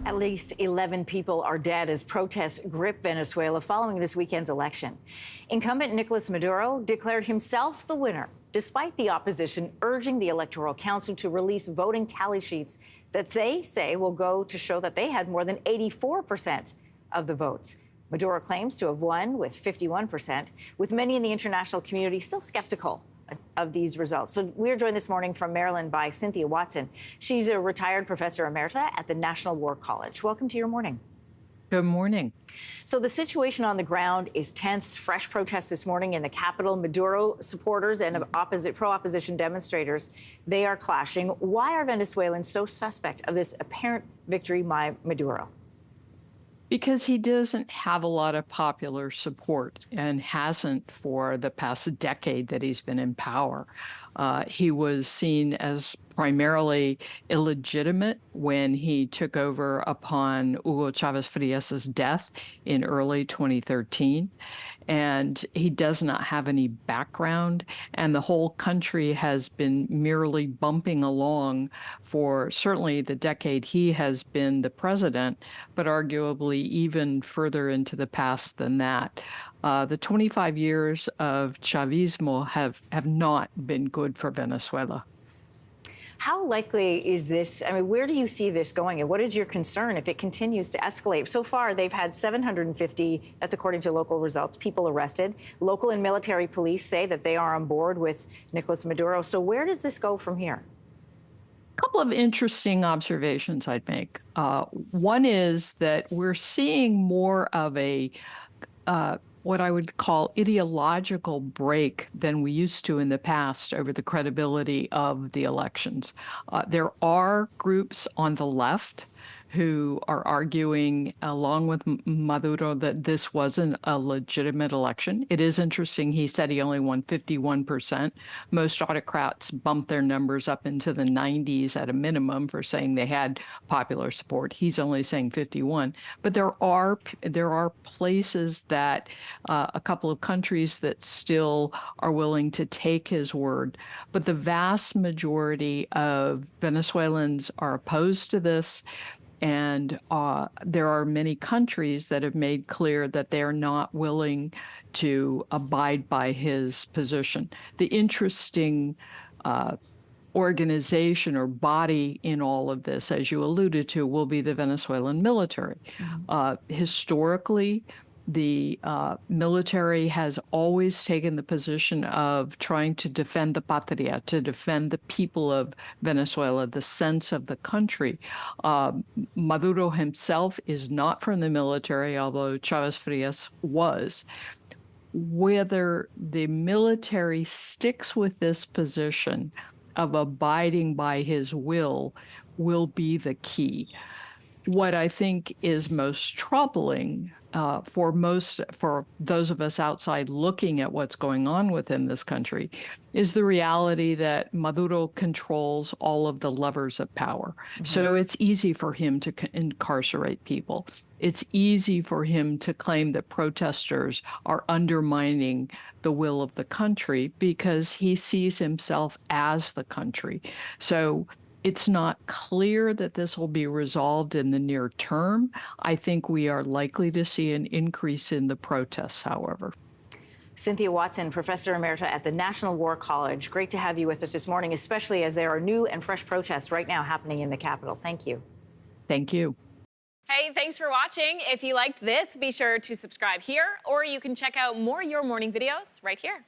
At least 11 people are dead as protests grip Venezuela following this weekend's election. Incumbent Nicolas Maduro declared himself the winner, despite the opposition urging the Electoral Council to release voting tally sheets that they say will go to show that they had more than 84% of the votes. Maduro claims to have won with 51%, with many in the international community still skeptical of these results. So we're joined this morning from Maryland by Cynthia Watson. She's a retired professor emerita at the National War College. Welcome to your morning. Good morning. So the situation on the ground is tense. Fresh protests this morning in the Capitol. Maduro supporters and pro-opposition demonstrators, they are clashing. Why are Venezuelans so suspect of this apparent victory by Maduro? Because he doesn't have a lot of popular support and hasn't for the past decade that he's been in power. He was seen as primarily illegitimate when he took over upon Hugo Chavez Frias's death in early 2013. And he does not have any background, and the whole country has been merely bumping along for certainly the decade he has been the president, but arguably even further into the past than that. The 25 years of Chavismo have not been good for Venezuela. How likely is this? I mean, where do you see this going? And what is your concern if it continues to escalate? So far, they've had 750, that's according to local results, people arrested. Local and military police say that they are on board with Nicolas Maduro. So where does this go from here? A couple of interesting observations I'd make. One is that we're seeing more of a what I would call ideological break than we used to in the past over the credibility of the elections. There are groups on the left who are arguing, along with Maduro, that this wasn't a legitimate election. It is interesting. He said he only won 51%. Most autocrats bump their numbers up into the 90s at a minimum for saying they had popular support. He's only saying 51. But there are places that a couple of countries that still are willing to take his word. But the vast majority of Venezuelans are opposed to this. And there are many countries that have made clear that they are not willing to abide by his position. The interesting organization or body in all of this, as you alluded to, will be the Venezuelan military. Historically, the military has always taken the position of trying to defend the patria, to defend the people of Venezuela, the sense of the country. Maduro himself is not from the military, although Chavez Frias was. Whether the military sticks with this position of abiding by his will be the key. What I think is most troubling for those of us outside looking at what's going on within this country is the reality that Maduro controls all of the levers of power. So it's easy for him to incarcerate people. It's easy for him to claim that protesters are undermining the will of the country because he sees himself as the country. So it's not clear that this will be resolved in the near term. I think we are likely to see an increase in the protests, however. Cynthia Watson, professor emerita at the National War College. Great to have you with us this morning, especially as there are new and fresh protests right now happening in the Capitol. Thank you. Thank you. Hey, thanks for watching. If you liked this, be sure to subscribe here, or you can check out more Your Morning videos right here.